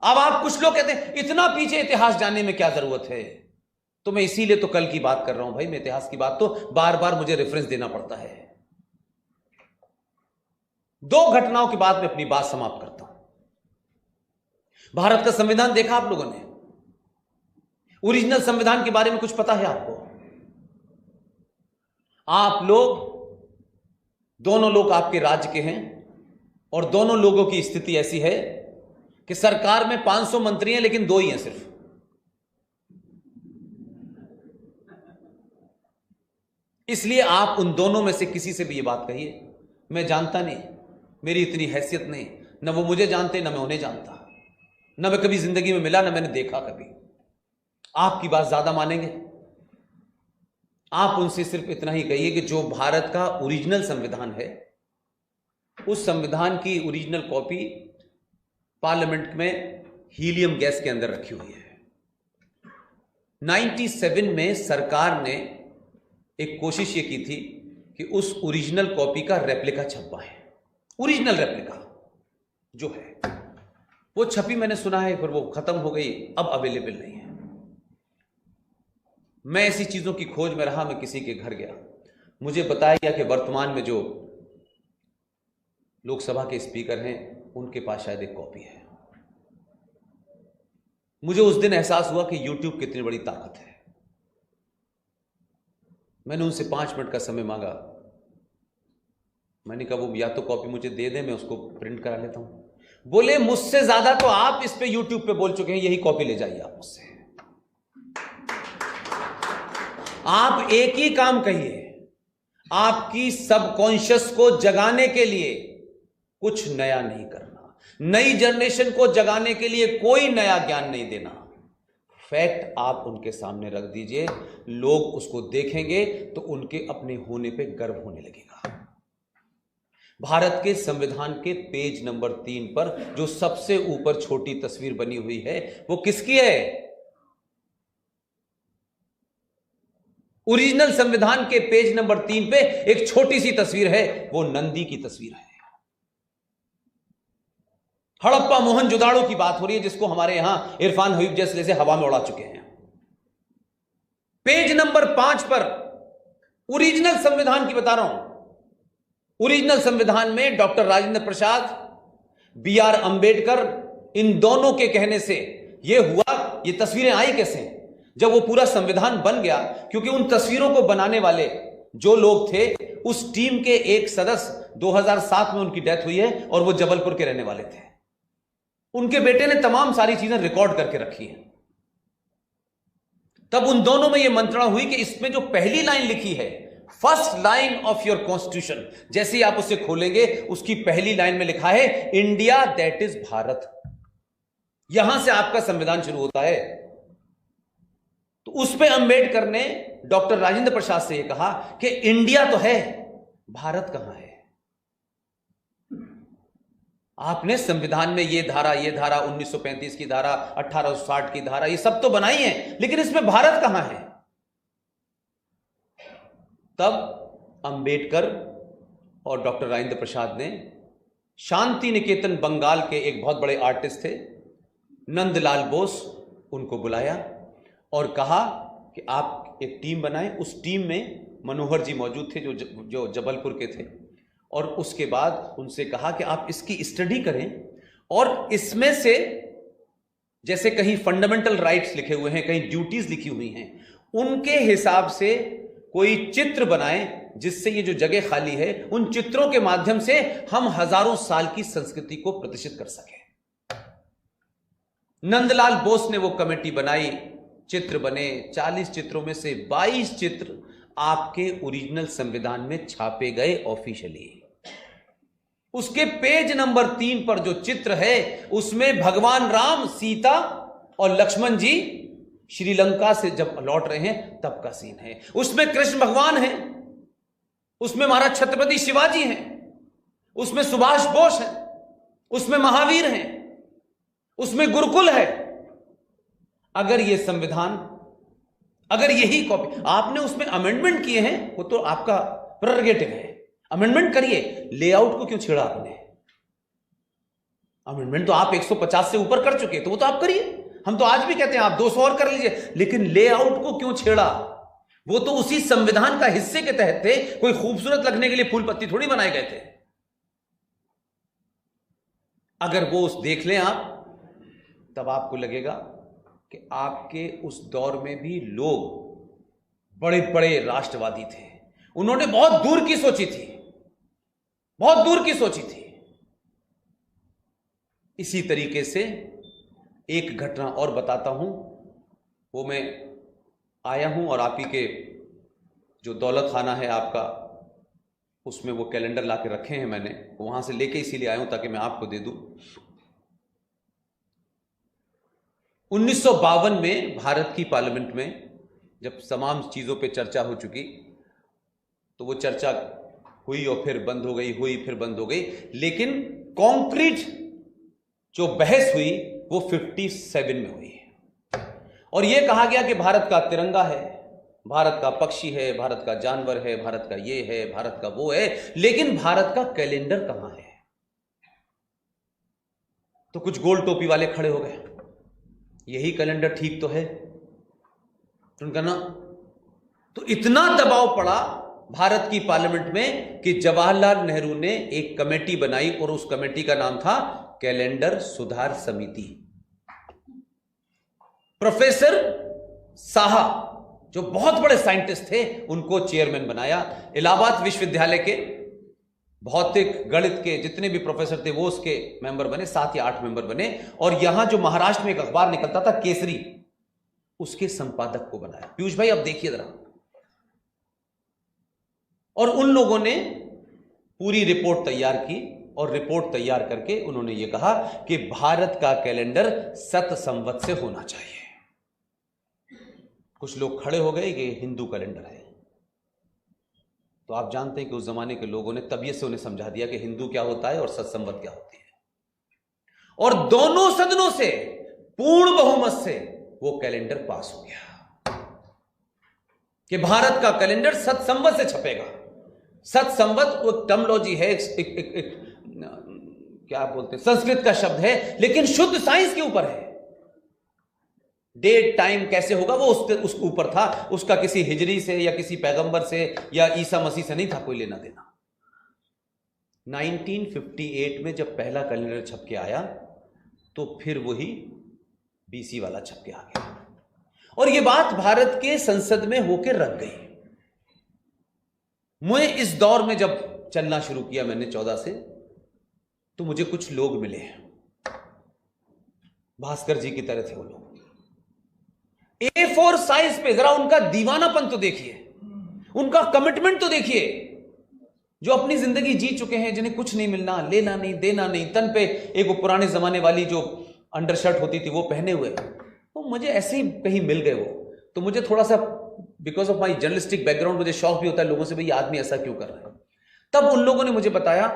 अब आप कुछ लोग कहते हैं इतना पीछे इतिहास जानने में क्या जरूरत है, तो मैं इसीलिए तो कल की बात कर रहा हूं भाई। मैं इतिहास की बात तो बार बार मुझे रेफरेंस देना पड़ता है। 2 घटनाओं के बाद मैं अपनी बात समाप्त करता हूं। भारत का संविधान देखा आप लोगों ने? ओरिजिनल संविधान के बारे में कुछ पता है आपको? आप लोग, दोनों लोग आपके राज्य के हैं और दोनों लोगों की स्थिति ऐसी है कि सरकार में 500 मंत्री हैं लेकिन 2 ही हैं सिर्फ। इसलिए आप उन दोनों में से किसी से भी ये बात कहिए, मैं जानता नहीं, मेरी इतनी हैसियत नहीं, न वो मुझे जानते न मैं उन्हें जानता, न मैं कभी जिंदगी में मिला न मैंने देखा कभी। आपकी बात ज्यादा मानेंगे? आप उनसे सिर्फ इतना ही कहिए कि जो भारत का ओरिजिनल संविधान है, उस संविधान की ओरिजिनल कॉपी पार्लियामेंट में हीलियम गैस के अंदर रखी हुई है। 97 में सरकार ने एक कोशिश ये की थी कि उस ओरिजिनल कॉपी का रेप्लिका छपवाएं। ओरिजिनल रेप्लिका जो है वो छपी, मैंने सुना है, फिर वो खत्म हो गई, अब अवेलेबल नहीं है। मैं ऐसी चीजों की खोज में रहा। मैं किसी के घर गया, मुझे बताया गया कि वर्तमान में जो लोकसभा के स्पीकर हैं उनके पास शायद एक कॉपी है। मुझे उस दिन एहसास हुआ कि यूट्यूब कितनी बड़ी ताकत है। मैंने उनसे 5 मिनट का समय मांगा। मैंने कहा वो या तो कॉपी मुझे दे दें, मैं उसको प्रिंट करा लेता हूं। बोले मुझसे ज्यादा तो आप इस पे यूट्यूब पे बोल चुके हैं, यही कॉपी ले जाइए आप मुझसे। आप एक ही काम कहिए, आपकी सबकॉन्शियस को जगाने के लिए कुछ नया नहीं करना, नई जनरेशन को जगाने के लिए कोई नया ज्ञान नहीं देना। फैक्ट आप उनके सामने रख दीजिए, लोग उसको देखेंगे तो उनके अपने होने पे गर्व होने लगेगा। भारत के संविधान के पेज नंबर 3 पर जो सबसे ऊपर छोटी तस्वीर बनी हुई है वो किसकी है? ओरिजिनल संविधान के पेज नंबर 3 पे एक छोटी सी तस्वीर है, वो नंदी की तस्वीर है। हड़प्पा मोहनजोदाड़ो की बात हो रही है, जिसको हमारे यहां इरफान हबीब जैसे हवा में उड़ा चुके हैं। पेज नंबर 5 पर ओरिजिनल संविधान की बता रहा हूं। ओरिजिनल संविधान में डॉक्टर राजेंद्र प्रसाद, BR अंबेडकर, इन दोनों के कहने से यह हुआ। ये तस्वीरें आई कैसे? जब वो पूरा संविधान बन गया, क्योंकि उन तस्वीरों को बनाने वाले जो लोग थे, उस टीम के एक सदस्य 2007 में उनकी डेथ हुई है और वो जबलपुर के रहने वाले थे। उनके बेटे ने तमाम सारी चीजें रिकॉर्ड करके रखी हैं। तब उन दोनों में यह मंत्रणा हुई कि इसमें जो पहली लाइन लिखी है, first line of your constitution, जैसे ही आप उसे खोलेंगे उसकी पहली लाइन में लिखा है इंडिया दैट इज भारत। यहां से आपका संविधान शुरू होता है। तो उस पे अंबेडकर ने डॉक्टर राजेंद्र प्रसाद से यह कहा कि इंडिया तो है, भारत कहां है? आपने संविधान में ये धारा 1935 की धारा, 1860 की धारा, ये सब तो बनाई है, लेकिन इसमें भारत कहां है? तब अंबेडकर और डॉक्टर राजेंद्र प्रसाद ने शांति निकेतन बंगाल के एक बहुत बड़े आर्टिस्ट थे नंदलाल बोस, उनको बुलाया और कहा कि आप एक टीम बनाएं। उस टीम में मनोहर जी मौजूद थे जो जबलपुर के थे, और उसके बाद उनसे कहा कि आप इसकी स्टडी करें और इसमें से जैसे कहीं फंडामेंटल राइट्स लिखे हुए हैं, कहीं ड्यूटीज लिखी हुई हैं, उनके हिसाब से कोई चित्र बनाएं, जिससे ये जो जगह खाली है उन चित्रों के माध्यम से हम हजारों साल की संस्कृति को प्रतिष्ठित कर सकें। नंदलाल बोस ने वो कमेटी बनाई, चित्र बने। 40 चित्रों में से 22 चित्र आपके ओरिजिनल संविधान में छापे गए ऑफिशियली। उसके पेज नंबर 3 पर जो चित्र है उसमें भगवान राम, सीता और लक्ष्मण जी श्रीलंका से जब लौट रहे हैं तब का सीन है। उसमें कृष्ण भगवान है, उसमें महाराज छत्रपति शिवाजी हैं, उसमें सुभाष बोस है, उसमें महावीर हैं, उसमें गुरुकुल है। अगर ये संविधान, अगर यही कॉपी आपने उसमें अमेंडमेंट किए हैं, वो तो आपका प्रेरोगेटिव है, अमेंडमेंट करिए। लेआउट को क्यों छेड़ा आपने? अमेंडमेंट तो आप 150 से ऊपर कर चुके, तो वो तो आप करिए। हम तो आज भी कहते हैं आप 200 और कर लीजिए, लेकिन लेआउट को क्यों छेड़ा? वो तो उसी संविधान का हिस्से के तहत थे, कोई खूबसूरत लगने के लिए फूल पत्ती थोड़ी बनाए गए थे। अगर वो उस देख लें आप, तब आपको लगेगा कि आपके उस दौर में भी लोग बड़े बड़े राष्ट्रवादी थे, उन्होंने बहुत दूर की सोची थी, बहुत दूर की सोची थी। इसी तरीके से एक घटना और बताता हूं, वो मैं आया हूं और आप ही के जो दौलत खाना है आपका, उसमें वो कैलेंडर लाके रखे हैं मैंने, वहां से लेके इसीलिए आया हूं ताकि मैं आपको दे दूं। 1952 में भारत की पार्लियामेंट में जब तमाम चीजों पे चर्चा हो चुकी, तो वो चर्चा हुई और फिर बंद हो गई, हुई फिर बंद हो गई, लेकिन कॉन्क्रीट जो बहस हुई वो 57 में हुई और यह कहा गया कि भारत का तिरंगा है, भारत का पक्षी है, भारत का जानवर है, भारत का ये है, भारत का वो है, लेकिन भारत का कैलेंडर कहां है? तो कुछ गोल टोपी वाले खड़े हो गए, यही कैलेंडर ठीक तो है, तो उनका ना, तो इतना दबाव पड़ा भारत की पार्लियामेंट में कि जवाहरलाल नेहरू ने एक कमेटी बनाई और उस कमेटी का नाम था कैलेंडर सुधार समिति। प्रोफेसर साहा जो बहुत बड़े साइंटिस्ट थे, उनको चेयरमैन बनाया। इलाहाबाद विश्वविद्यालय के भौतिक गणित के जितने भी प्रोफेसर थे वो उसके मेंबर बने, 7 या 8 मेंबर बने। और यहां जो महाराष्ट्र में एक अखबार निकलता था केसरी, उसके संपादक को बनाया। पीयूष भाई अब देखिए जरा, और उन लोगों ने पूरी रिपोर्ट तैयार की और रिपोर्ट तैयार करके उन्होंने ये कहा कि भारत का कैलेंडर सत संवत से होना चाहिए। कुछ लोग खड़े हो गए कि हिंदू कैलेंडर है, तो आप जानते हैं कि उस जमाने के लोगों ने तबीयत से उन्हें समझा दिया कि हिंदू क्या होता है और सत संवत क्या होती है, और दोनों सदनों से पूर्ण बहुमत से वो कैलेंडर पास हो गया कि भारत का कैलेंडर सत संवत से छपेगा। सत संवत वो टर्मिनोलॉजी है, एक क्या बोलते हैं, संस्कृत का शब्द है, लेकिन शुद्ध साइंस के ऊपर है। डेट टाइम कैसे होगा वो उसके ऊपर था, उसका किसी हिजरी से या किसी पैगंबर से या ईसा मसीह से नहीं था कोई लेना देना। 1958 में जब पहला कैलेंडर छप के आया तो फिर वही बीसी वाला छप के आ गया, और यह बात भारत के संसद में होकर रख गई। मैं इस दौर में जब चलना शुरू किया मैंने 14 से, तो मुझे कुछ लोग मिले, भास्कर जी की तरह थे वो लोग। A4 साइज पे जरा उनका दीवानापन तो देखिए, उनका कमिटमेंट तो देखिए, जो अपनी जिंदगी जी चुके हैं, जिन्हें कुछ नहीं मिलना, लेना नहीं, देना नहीं, तन पे एक वो पुराने जमाने वाली जो अंडरशर्ट होती थी वो पहने हुए, तो मुझे ऐसे ही कहीं मिल गए वो। तो मुझे थोड़ा सा because of my journalistic background मुझे शौक भी होता है लोगों से, भाई आदमी ऐसा क्यों कर रहा है। तब उन लोगों ने मुझे बताया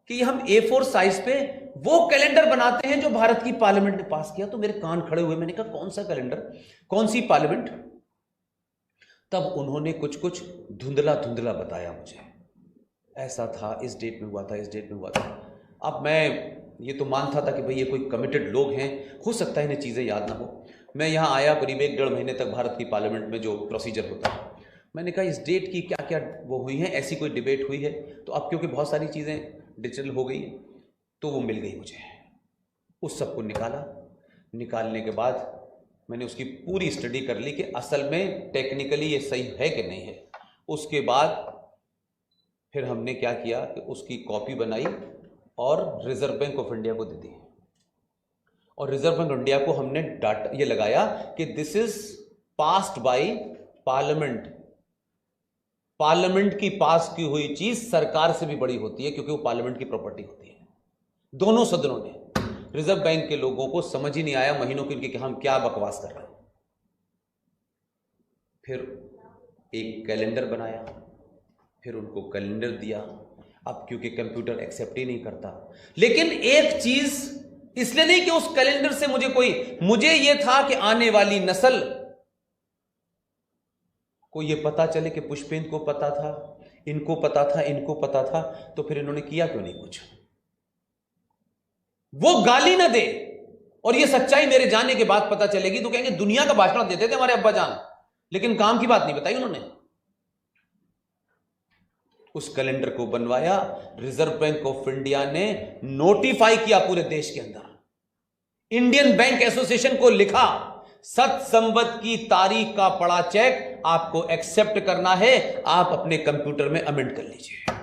कि हम A4 साइज पे वो कैलेंडर बनाते हैं जो भारत की पार्लियामेंट ने पास किया। तो मेरे कान खड़े हुए, मैंने कहा कौन सा कैलेंडर, कौन सी पार्लियामेंट? तब उन्होंने कुछ कुछ धुंधला धुंधला बताया मुझे, ऐसा था, इस डेट में हुआ था, इस डेट में हुआ था। अब मैं ये तो मानता था कि भाई ये कोई कमिटेड लोग हैं, हो सकता है इन्हें चीज़ें याद ना हो। मैं यहाँ आया करीब 1-1.5 महीने तक भारत की पार्लियामेंट में जो प्रोसीजर होता है, मैंने कहा इस डेट की क्या क्या वो हुई है, ऐसी कोई डिबेट हुई है? तो अब क्योंकि बहुत सारी चीज़ें डिजिटल हो गई तो वो मिल गई मुझे। उस सब को निकाला, निकालने के बाद मैंने उसकी पूरी स्टडी कर ली कि असल में टेक्निकली ये सही है कि नहीं है। उसके बाद फिर हमने क्या किया कि उसकी कॉपी बनाई और रिजर्व बैंक ऑफ इंडिया को दे दी, और रिजर्व बैंक ऑफ इंडिया को हमने डाटा ये लगाया कि this is passed by parliament. Parliament की पास की हुई चीज सरकार से भी बड़ी होती है क्योंकि वो पार्लियामेंट की प्रॉपर्टी होती है। दोनों सदनों ने, रिजर्व बैंक के लोगों को समझ ही नहीं आया महीनों की कि हम क्या बकवास कर रहे हैं। फिर एक कैलेंडर बनाया, फिर उनको कैलेंडर दिया। अब क्योंकि कंप्यूटर एक्सेप्ट ही नहीं करता, लेकिन एक चीज इसलिए नहीं कि उस कैलेंडर से मुझे यह था कि आने वाली नस्ल को यह पता चले कि पुष्पेंद्र को पता था, इनको पता था, इनको पता था, तो फिर इन्होंने किया क्यों नहीं कुछ? वो गाली ना दे और ये सच्चाई मेरे जाने के बाद पता चलेगी तो कहेंगे दुनिया का भाषण देते थे हमारे अब्बा जान, लेकिन काम की बात नहीं बताई उन्होंने। उस कैलेंडर को बनवाया, रिजर्व बैंक ऑफ इंडिया ने नोटिफाई किया पूरे देश के अंदर, इंडियन बैंक एसोसिएशन को लिखा, सत संवत की तारीख का पड़ा चेक आपको एक्सेप्ट करना है, आप अपने कंप्यूटर में अमेंड कर लीजिए।